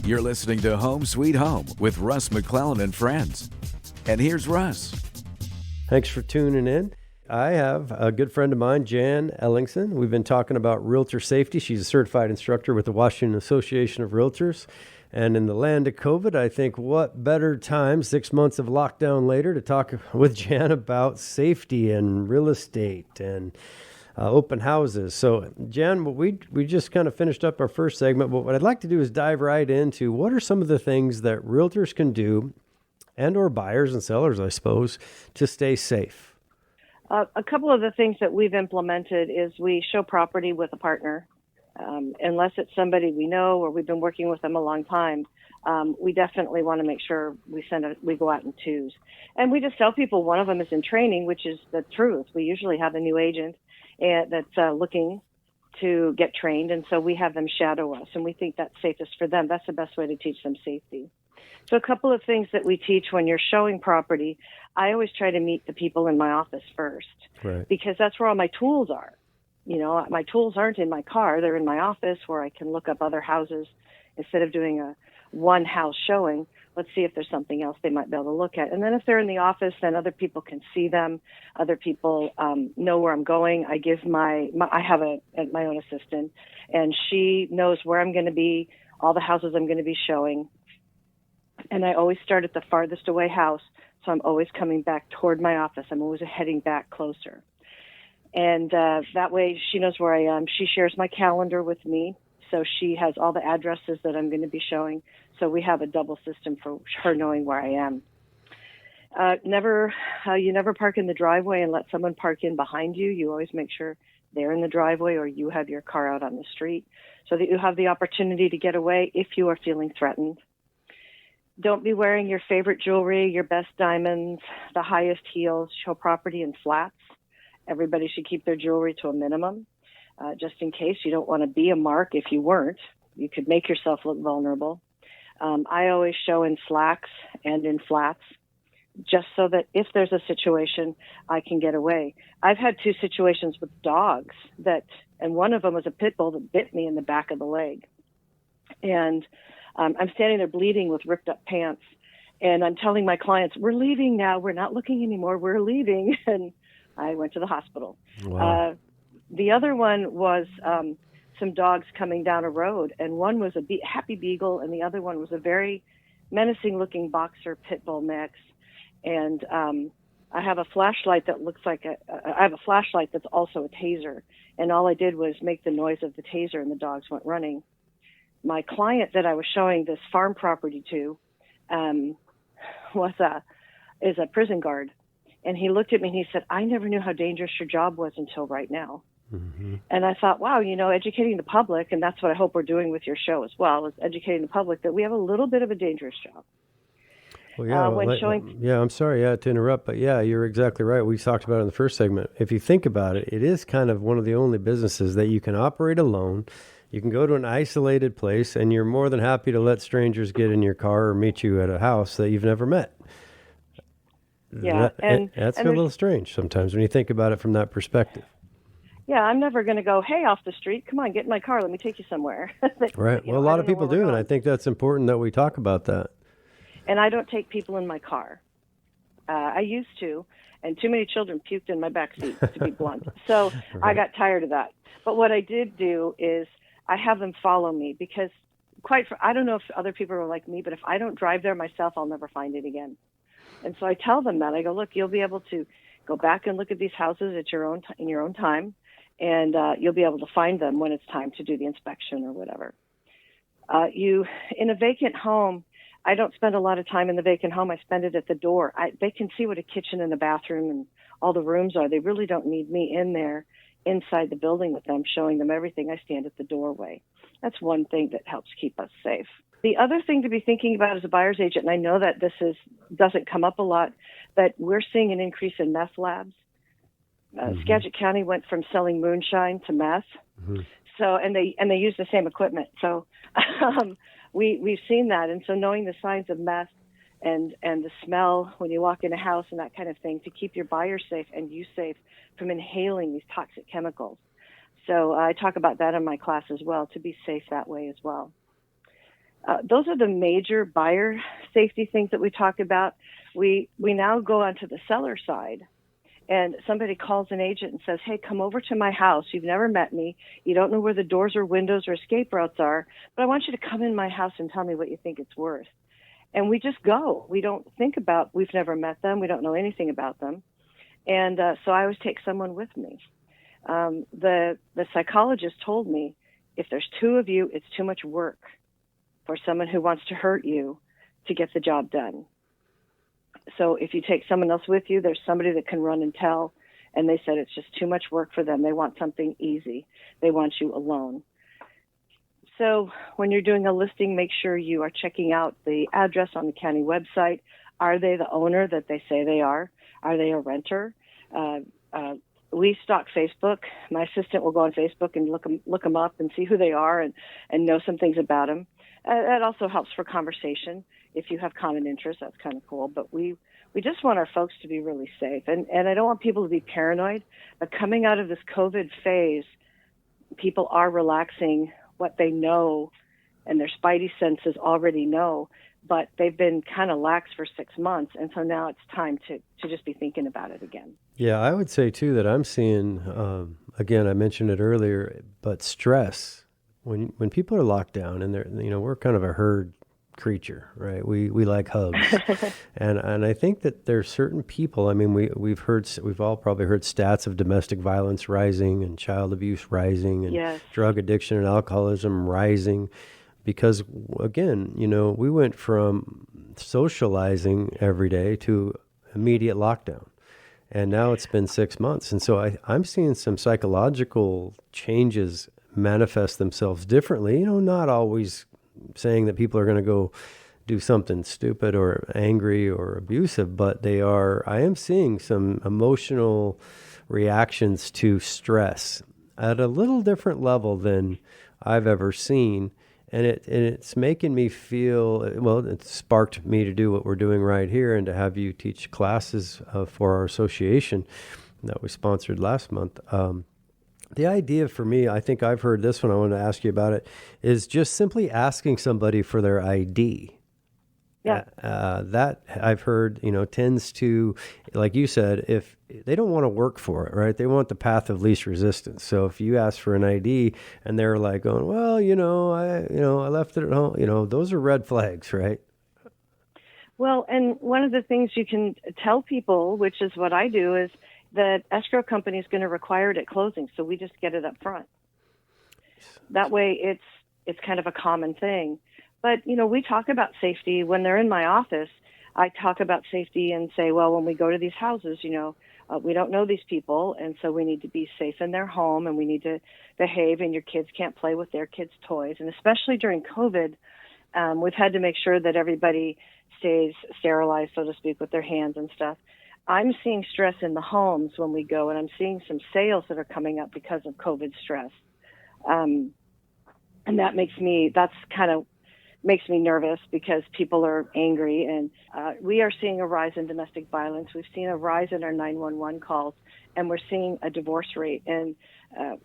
You're listening to Home Sweet Home with Russ, McClellan, and friends. And here's Russ. Thanks for tuning in. I have a good friend of mine, Jan Ellingson. We've been talking about realtor safety. She's a certified instructor with the Washington Association of Realtors. And in the land of COVID, I think what better time, 6 months of lockdown later, to talk with Jan about safety and real estate and open houses. So, Jan, we just kind of finished up our first segment, but what I'd like to do is dive right into what are some of the things that realtors can do, and or buyers and sellers, I suppose, to stay safe. A couple of the things that we've implemented is we show property with a partner. Unless it's somebody we know or we've been working with them a long time, we definitely want to make sure we go out in twos. And we just tell people one of them is in training, which is the truth. We usually have a new agent that's looking to get trained, and so we have them shadow us, and we think that's safest for them. That's the best way to teach them safety. So a couple of things that we teach when you're showing property, I always try to meet the people in my office first, right, because that's where all my tools are. You know, my tools aren't in my car. They're in my office where I can look up other houses instead of doing a one house showing. Let's see if there's something else they might be able to look at. And then if they're in the office, then other people can see them. Other people know where I'm going. I give I have my own assistant, and she knows where I'm going to be, all the houses I'm going to be showing. And I always start at the farthest away house, so I'm always coming back toward my office. I'm always heading back closer. And that way she knows where I am. She shares my calendar with me, so she has all the addresses that I'm going to be showing. So we have a double system for her knowing where I am. You never park in the driveway and let someone park in behind you. You always make sure they're in the driveway or you have your car out on the street so that you have the opportunity to get away if you are feeling threatened. Don't be wearing your favorite jewelry, your best diamonds, the highest heels. Show property in flats. Everybody should keep their jewelry to a minimum, just in case. You don't want to be a mark if you weren't. You could make yourself look vulnerable. I always show in slacks and in flats, just so that if there's a situation, I can get away. I've had 2 situations with dogs and one of them was a pit bull that bit me in the back of the leg. And I'm standing there bleeding with ripped up pants. And I'm telling my clients, we're leaving now. We're not looking anymore. We're leaving. And I went to the hospital. Wow. The other one was some dogs coming down a road, and one was a happy beagle, and the other one was a very menacing-looking boxer pit bull mix. And I have a flashlight that looks like I have a flashlight that's also a taser, and all I did was make the noise of the taser, and the dogs went running. My client that I was showing this farm property to is a prison guard. And he looked at me and he said, I never knew how dangerous your job was until right now. Mm-hmm. And I thought, wow, educating the public, and that's what I hope we're doing with your show as well, is educating the public that we have a little bit of a dangerous job. Well, yeah, I'm sorry to interrupt, but yeah, you're exactly right. We talked about it in the first segment. If you think about it, it is kind of one of the only businesses that you can operate alone. You can go to an isolated place, and you're more than happy to let strangers get in your car or meet you at a house that you've never met. Yeah, that's a little strange sometimes when you think about it from that perspective. Yeah, I'm never going to go, hey, off the street, come on, get in my car, let me take you somewhere. Right. Well, a lot of people do, and I think that's important that we talk about that. And I don't take people in my car. I used to, and too many children puked in my back seat, to be blunt. So right. I got tired of that. But what I did do is I have them follow me because I don't know if other people are like me, but if I don't drive there myself, I'll never find it again. And so I tell them that. I go, look, you'll be able to go back and look at these houses in your own time, and you'll be able to find them when it's time to do the inspection or whatever. In a vacant home, I don't spend a lot of time in the vacant home. I spend it at the door. They can see what a kitchen and a bathroom and all the rooms are. They really don't need me in there inside the building with them, showing them everything. I stand at the doorway. That's one thing that helps keep us safe. The other thing to be thinking about as a buyer's agent, and I know that this doesn't come up a lot, but we're seeing an increase in meth labs. Skagit County went from selling moonshine to meth. Mm-hmm. So, and they use the same equipment. So, we've seen that. And so knowing the signs of meth and the smell when you walk in a house and that kind of thing to keep your buyers safe and you safe from inhaling these toxic chemicals. So I talk about that in my class as well, to be safe that way as well. Those are the major buyer safety things that we talk about. We now go onto the seller side, and somebody calls an agent and says, hey, come over to my house. You've never met me. You don't know where the doors or windows or escape routes are, but I want you to come in my house and tell me what you think it's worth. And we just go. We don't think about, we've never met them. We don't know anything about them. And so I always take someone with me. The psychologist told me, if there's two of you, it's too much work for someone who wants to hurt you to get the job done. So if you take someone else with you, there's somebody that can run and tell. And they said it's just too much work for them. They want something easy. They want you alone. So when you're doing a listing, make sure you are checking out the address on the county website. Are they the owner that they say they are? Are they a renter? We stock Facebook. My assistant will go on Facebook and look them up and see who they are and know some things about them. That also helps for conversation. If you have common interests, that's kind of cool. But we just want our folks to be really safe. And I don't want people to be paranoid. But coming out of this COVID phase, people are relaxing what they know, and their spidey senses already know, but they've been kind of lax for 6 months. And so now it's time to just be thinking about it again. Yeah, I would say too that I'm seeing, again, I mentioned it earlier, but stress. When people are locked down and we're kind of a herd creature, right? We like hugs. and I think that there's certain people, I mean, we've all probably heard stats of domestic violence rising and child abuse rising and Yes. drug addiction and alcoholism rising because, again, we went from socializing every day to immediate lockdown. And now it's been 6 months. And so I'm seeing some psychological changes manifest themselves differently, not always saying that people are going to go do something stupid or angry or abusive, but I am seeing some emotional reactions to stress at a little different level than I've ever seen. And it's making me feel, well, it sparked me to do what we're doing right here and to have you teach classes for our association that we sponsored last month. The idea for me, I think I've heard this one, I want to ask you about it, is just simply asking somebody for their ID. Yeah. That I've heard, tends to, like you said, if they don't want to work for it, right? They want the path of least resistance. So if you ask for an ID and they're like going, well, I left it at home, those are red flags, right? Well, and one of the things you can tell people, which is what I do, is that escrow company is going to require it at closing, so we just get it up front. That way it's kind of a common thing. But, we talk about safety. When they're in my office, I talk about safety and say, well, when we go to these houses, we don't know these people, and so we need to be safe in their home, and we need to behave, and your kids can't play with their kids' toys. And especially during COVID, we've had to make sure that everybody stays sterilized, so to speak, with their hands and stuff. I'm seeing stress in the homes when we go, and I'm seeing some sales that are coming up because of COVID stress. And that makes me nervous because people are angry, and we are seeing a rise in domestic violence. We've seen a rise in our 911 calls, and we're seeing a divorce rate. And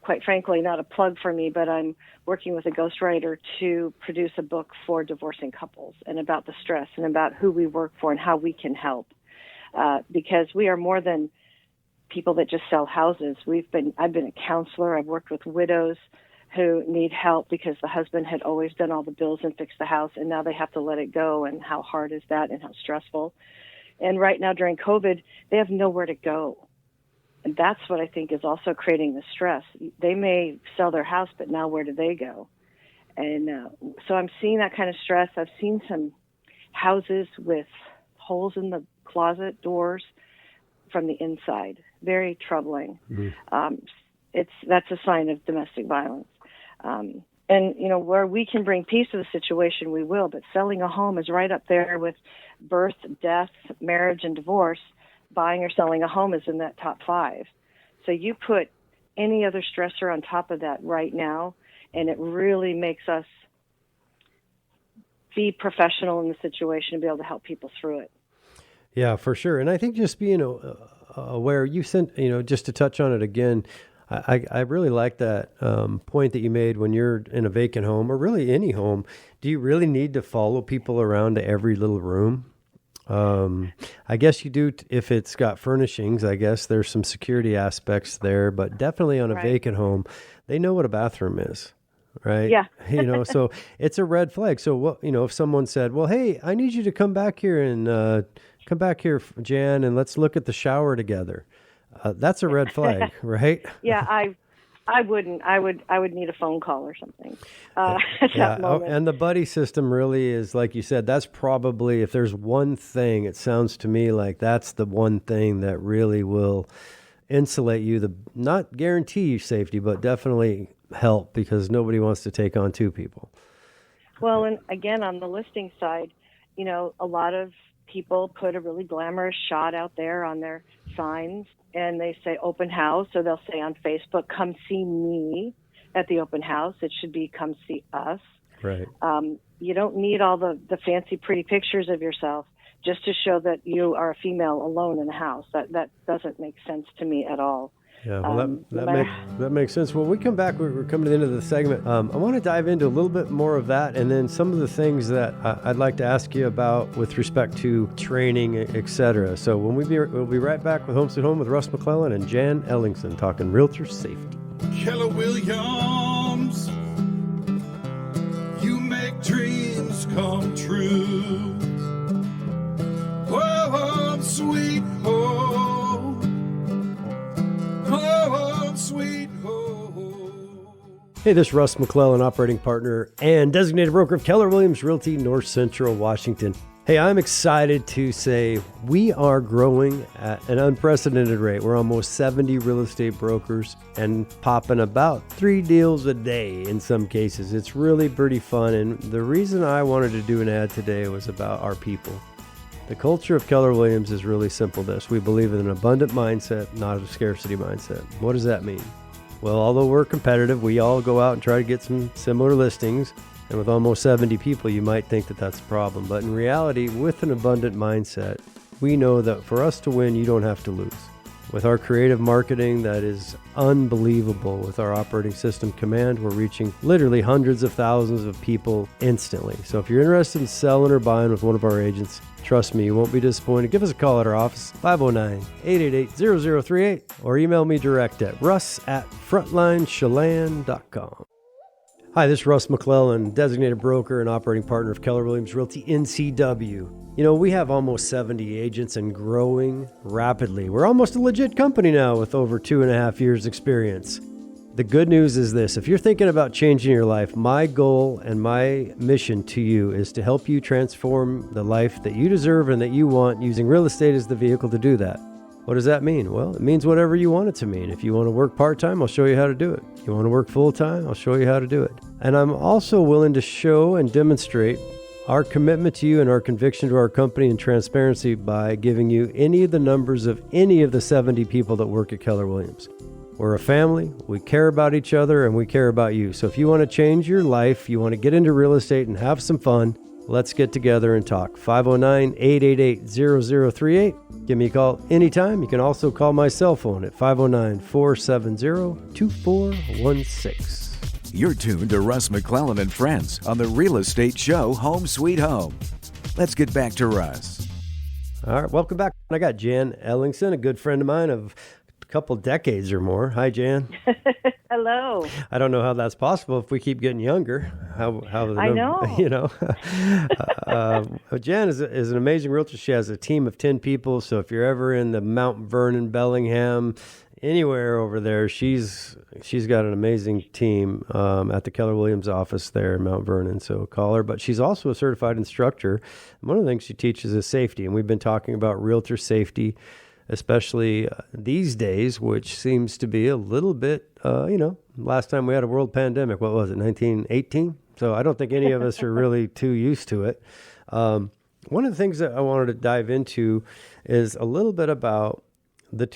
quite frankly, not a plug for me, but I'm working with a ghostwriter to produce a book for divorcing couples and about the stress and about who we work for and how we can help. Because we are more than people that just sell houses. I've been a counselor. I've worked with widows who need help because the husband had always done all the bills and fixed the house, and now they have to let it go, and how hard is that and how stressful. And right now during COVID, they have nowhere to go. And that's what I think is also creating the stress. They may sell their house, but now where do they go? And so I'm seeing that kind of stress. I've seen some houses with holes in the closet doors from the inside. Very troubling. Mm-hmm. That's a sign of domestic violence. And, where we can bring peace to the situation, we will. But selling a home is right up there with birth, death, marriage, and divorce. Buying or selling a home is in that top 5. So you put any other stressor on top of that right now, and it really makes us be professional in the situation and be able to help people through it. Yeah, for sure. And I think just being aware, you sent, just to touch on it again, I really like that point that you made when you're in a vacant home or really any home. Do you really need to follow people around to every little room? I guess you do if it's got furnishings. I guess there's some security aspects there, but definitely on a vacant home, they know what a bathroom is. Right. Yeah. So it's a red flag. So what, if someone said, well, hey, I need you to come back here, Jan, and let's look at the shower together. That's a red flag, right? Yeah. I wouldn't. I would need a phone call or something at that moment. And the buddy system really is, like you said, that's probably, if there's one thing, it sounds to me like that's the one thing that really will insulate you, not guarantee you safety, but definitely help, because nobody wants to take on two people. Well, and again, on the listing side, a lot of people put a really glamorous shot out there on their signs, and they say open house, or they'll say on Facebook, come see me at the open house. It should be come see us. Right. You don't need all the fancy, pretty pictures of yourself just to show that you are a female alone in a house. That doesn't make sense to me at all. Yeah, well, that makes sense. When we come back, we're coming to the end of the segment. I want to dive into a little bit more of that, and then some of the things that I'd like to ask you about with respect to training, etc. So we'll be right back with Home Sweet Home with Russ McClellan and Jan Ellingson talking realtor safety. Keller Williams, you make dreams come true. Home sweet home. Home sweet home. Hey, this is Russ McClellan, operating partner and designated broker of Keller Williams Realty, North Central Washington. Hey, I'm excited to say we are growing at an unprecedented rate. We're almost 70 real estate brokers and popping about 3 deals a day in some cases. It's really pretty fun. And the reason I wanted to do an ad today was about our people. The culture of Keller Williams is really simple this. We believe in an abundant mindset, not a scarcity mindset. What does that mean? Well, although we're competitive, we all go out and try to get some similar listings. And with almost 70 people, you might think that that's a problem. But in reality, with an abundant mindset, we know that for us to win, you don't have to lose. With our creative marketing that is unbelievable, with our operating system Command, we're reaching literally hundreds of thousands of people instantly. So if you're interested in selling or buying with one of our agents, trust me, you won't be disappointed. Give us a call at our office, 509-888-0038, or email me direct at russ@frontlinechelan.com. Hi, this is Russ McClellan, designated broker and operating partner of Keller Williams Realty NCW. We have almost 70 agents and growing rapidly. We're almost a legit company now with over 2.5 years experience. The good news is this: if you're thinking about changing your life, my goal and my mission to you is to help you transform the life that you deserve and that you want, using real estate as the vehicle to do that. What does that mean? Well, it means whatever you want it to mean. If you want to work part-time, I'll show you how to do it. If you want to work full-time, I'll show you how to do it. And I'm also willing to show and demonstrate our commitment to you and our conviction to our company and transparency by giving you any of the numbers of any of the 70 people that work at Keller Williams. We're a family, we care about each other, and we care about you. So if you want to change your life, you want to get into real estate and have some fun, let's get together and talk. 509-888-0038. Give me a call anytime. You can also call my cell phone at 509-470-2416. You're tuned to Russ McClellan and Friends on the Real Estate Show Home Sweet Home. Let's get back to Russ. All right, welcome back. I got Jan Ellingson, a good friend of mine of a couple decades or more. Hi, Jan. Hello. I don't know how that's possible if we keep getting younger. I know. Jan is an amazing realtor. She has a team of 10 people. So if you're ever in the Mount Vernon, Bellingham, anywhere over there, she's got an amazing team at the Keller Williams office there in Mount Vernon. So call her. But she's also a certified instructor. One of the things she teaches is safety. And we've been talking about realtor safety, especially these days, which seems to be a little bit, last time we had a world pandemic, what was it, 1918? So I don't think any of us are really too used to it. One of the things that I wanted to dive into is a little bit about